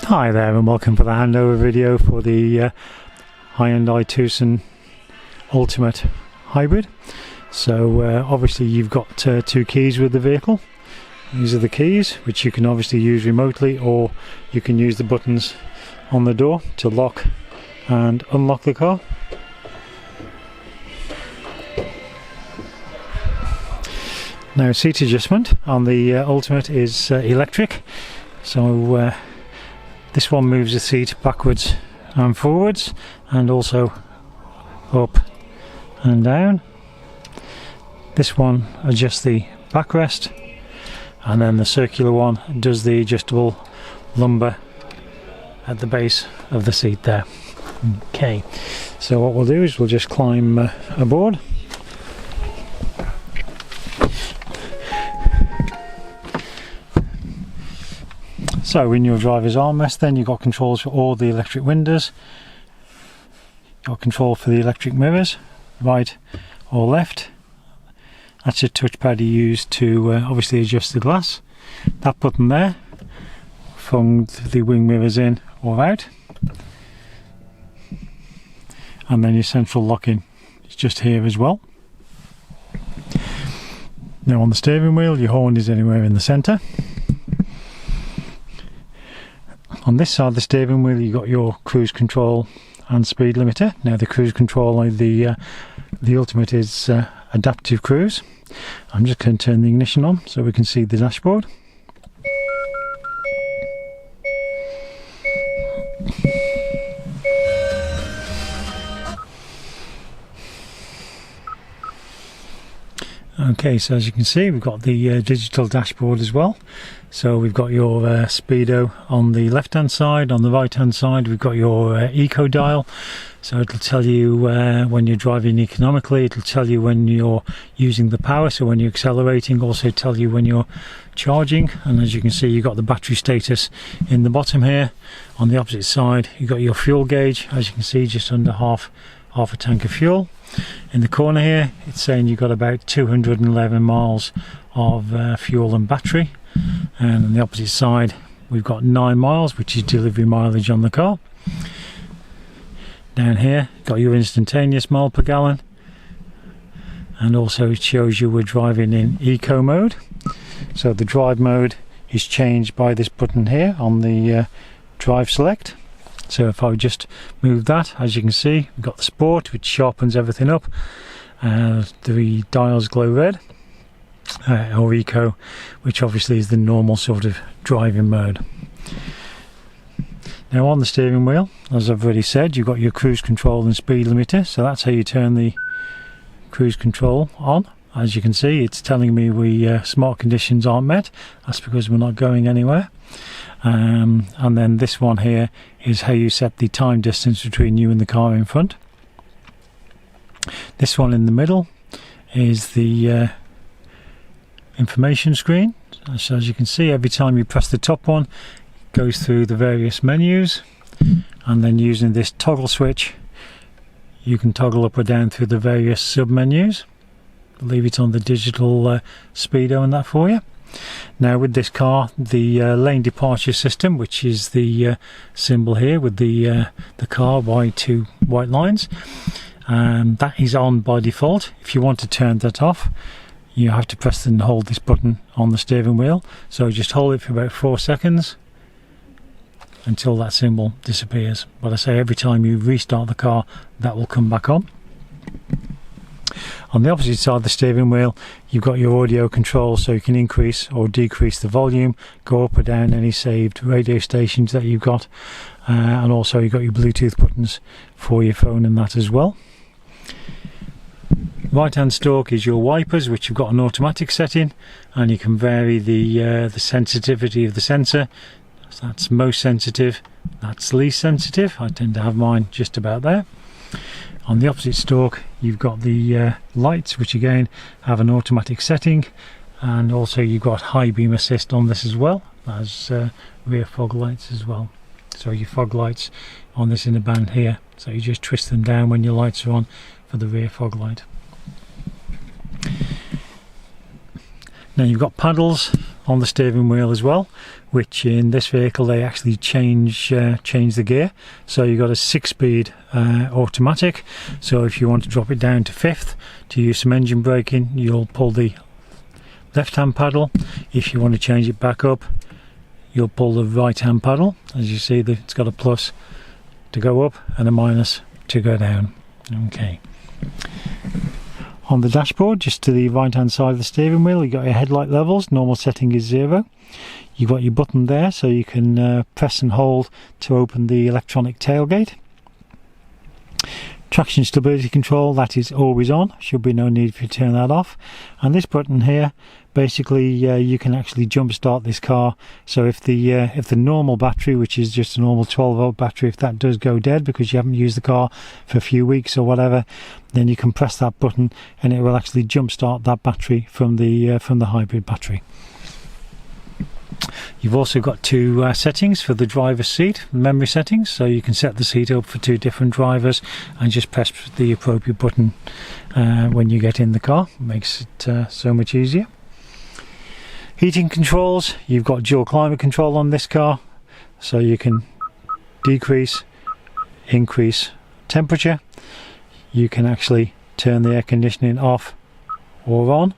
Hi there and welcome for the handover video for the Hyundai Tucson Ultimate Hybrid. So obviously you've got two keys with the vehicle. These are the keys which you can obviously use remotely, or you can use the buttons on the door to lock and unlock the car. Now, seat adjustment on the Ultimate is electric, so this one moves the seat backwards and forwards, and also up and down. This one adjusts the backrest, and then the circular one does the adjustable lumbar at the base of the seat there. Okay, so what we'll do is we'll just climb aboard. So in your driver's armrest then you've got controls for all the electric windows, you've got control for the electric mirrors, right or left. That's a touchpad you use to obviously adjust the glass. That button there from the wing mirrors in or out, and then your central locking is just here as well. Now on the steering wheel, your horn is anywhere in the centre. On this side of the steering wheel you've got your cruise control and speed limiter. Now the cruise control on the Ultimate is adaptive cruise. I'm just going to turn the ignition on so we can see the dashboard. Okay, so as you can see we've got the digital dashboard as well. So we've got your speedo on the left hand side. On the right hand side we've got your eco dial, so it'll tell you when you're driving economically, it'll tell you when you're using the power, so when you're accelerating, also tell you when you're charging. And as you can see you've got the battery status in the bottom here. On the opposite side you've got your fuel gauge, as you can see just under half a tank of fuel. In the corner here it's saying you've got about 211 miles of fuel and battery, and on the opposite side we've got 9 miles, which is delivery mileage on the car. Down here got your instantaneous mile per gallon, and also it shows you we're driving in eco mode. So the drive mode is changed by this button here on the drive select. So if I just move that, as you can see we've got the sport, which sharpens everything up, the dials glow red, or eco, which obviously is the normal sort of driving mode. Now on the steering wheel, as I've already said, you've got your cruise control and speed limiter, so that's how you turn the cruise control on. As you can see it's telling me smart conditions aren't met. That's because we're not going anywhere. And then this one here is how you set the time distance between you and the car in front. This one in the middle is the information screen. So as you can see, every time you press the top one, it goes through the various menus, and then using this toggle switch you can toggle up or down through the various sub menus. I'll leave it on the digital speedo and that for you. Now with this car, the lane departure system, which is the symbol here with the car by two white lines, that is on by default. If you want to turn that off, you have to press and hold this button on the steering wheel. So just hold it for about 4 seconds until that symbol disappears. But I say every time you restart the car, that will come back on. On the opposite side of the steering wheel you've got your audio control, so you can increase or decrease the volume, go up or down any saved radio stations that you've got, and also you've got your Bluetooth buttons for your phone and that as well. Right hand stalk is your wipers, which you've got an automatic setting, and you can vary the sensitivity of the sensor. So that's most sensitive, that's least sensitive. I tend to have mine just about there. On the opposite stalk you've got the lights, which again have an automatic setting, and also you've got high beam assist on this as well as rear fog lights as well. So your fog lights on this inner band here, so you just twist them down when your lights are on for the rear fog light. Now you've got paddles on the steering wheel as well, which in this vehicle they actually change the gear. So you've got a 6-speed automatic, so if you want to drop it down to 5th to use some engine braking, you'll pull the left hand paddle. If you want to change it back up, you'll pull the right hand paddle. As you see, it's got a plus to go up and a minus to go down. Okay. On the dashboard, just to the right hand side of the steering wheel, you've got your headlight levels. Normal setting is 0. You've got your button there, so you can press and hold to open the electronic tailgate. Traction stability control, that is always on, should be no need for you to turn that off. And this button here, basically you can actually jump start this car. So if the normal battery, which is just a normal 12-volt battery, if that does go dead because you haven't used the car for a few weeks or whatever, then you can press that button and it will actually jump start that battery from the hybrid battery. You've also got 2 settings for the driver's seat, memory settings, so you can set the seat up for 2 different drivers and just press the appropriate button when you get in the car. It makes it so much easier. Heating controls, you've got dual climate control on this car, so you can decrease, increase temperature. You can actually turn the air conditioning off or on.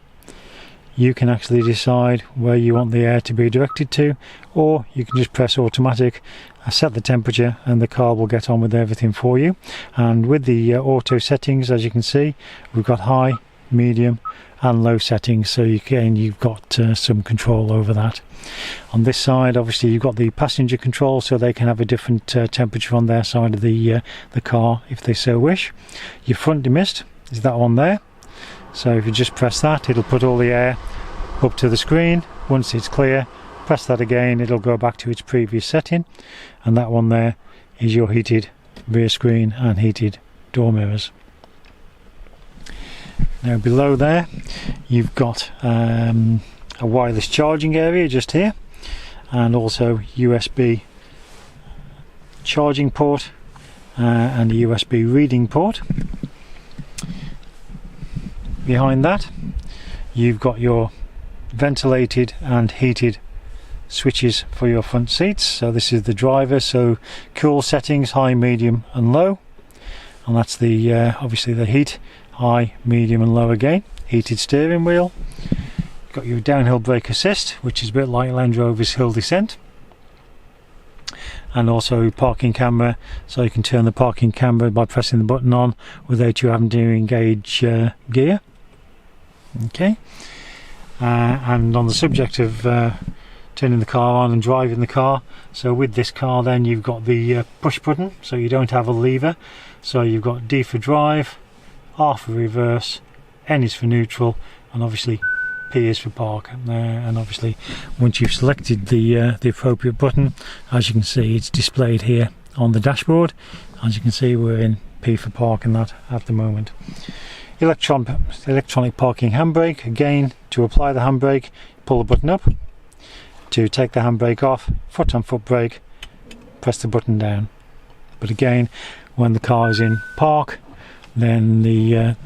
You can actually decide where you want the air to be directed to, or you can just press automatic, set the temperature, and the car will get on with everything for you. And with the auto settings, as you can see, we've got high, medium and low settings, so you've got some control over that. On this side, obviously, you've got the passenger control, so they can have a different temperature on their side of the car if they so wish. Your front demist is that one there. So if you just press that, it'll put all the air up to the screen. Once it's clear, press that again, it'll go back to its previous setting. And that one there is your heated rear screen and heated door mirrors. Now below there, you've got a wireless charging area just here, and also USB charging port and a USB reading port. Behind that, you've got your ventilated and heated switches for your front seats. So this is the driver, so cool settings, high, medium and low, and that's the obviously the heat, high, medium and low again. Heated steering wheel. You've got your downhill brake assist, which is a bit like Land Rover's hill descent, and also parking camera, so you can turn the parking camera by pressing the button on without you having to engage gear. Okay, and on the subject of turning the car on and driving the car, so with this car then you've got the push button, so you don't have a lever. So you've got D for drive, R for reverse, N is for neutral, and obviously P is for park. And obviously once you've selected the appropriate button, as you can see, it's displayed here on the dashboard. As you can see, we're in P for park and that at the moment. Electronic parking handbrake. Again, to apply the handbrake, pull the button up. To take the handbrake off, foot on foot brake, press the button down. But again, when the car is in park, then the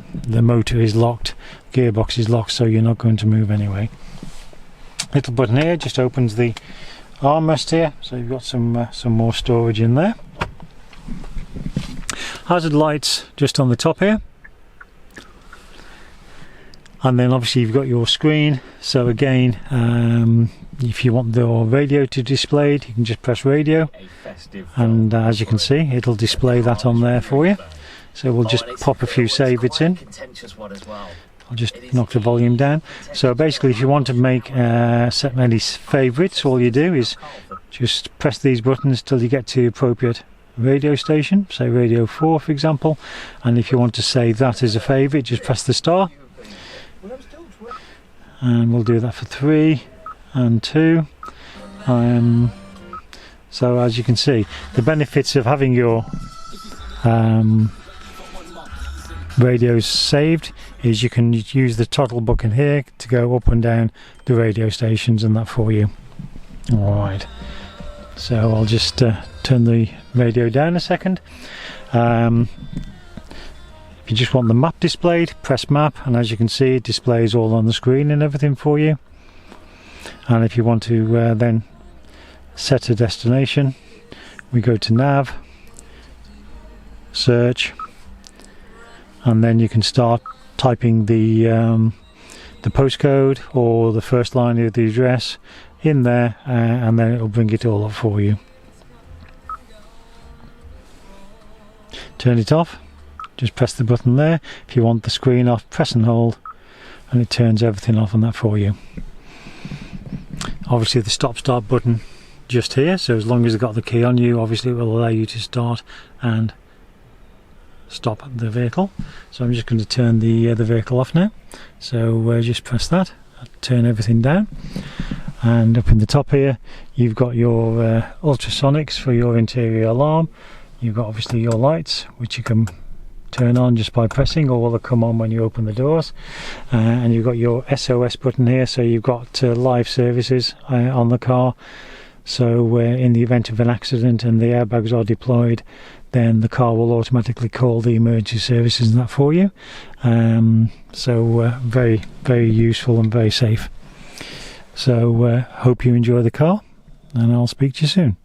motor is locked, gearbox is locked, so you're not going to move anyway. Little button here just opens the armrest here, so you've got some more storage in there. Hazard lights just on the top here. And then obviously you've got your screen, so again, if you want the radio to display, you can just press radio, and as you can see, it'll display that on there for you. So we'll just pop a few save bits in. I'll just knock the volume down. So basically, if you want to make set many favourites, all you do is just press these buttons till you get to the appropriate radio station, say radio 4 for example, and if you want to save that as a favourite, just press the star. And we'll do that for 3 and 2. So as you can see, the benefits of having your radios saved is you can use the toggle button here to go up and down the radio stations and that for you. Alright, so I'll just turn the radio down a second. If you just want the map displayed, press map, and as you can see, it displays all on the screen and everything for you. And if you want to then set a destination, we go to nav, search, and then you can start typing the postcode or the first line of the address in there, and then it'll bring it all up for you. Turn it off, just press the button there. If you want the screen off, press and hold, and it turns everything off on that for you. Obviously the stop-start button just here, so as long as you've got the key on you, obviously it will allow you to start and stop the vehicle. So I'm just going to turn the vehicle off now. So just press that, turn everything down, and up in the top here you've got your ultrasonics for your interior alarm. You've got obviously your lights, which you can turn on just by pressing, or they'll come on when you open the doors, and you've got your SOS button here, so you've got live services on the car. So in the event of an accident and the airbags are deployed, then the car will automatically call the emergency services and that for you. So very, very useful and very safe. So hope you enjoy the car, and I'll speak to you soon.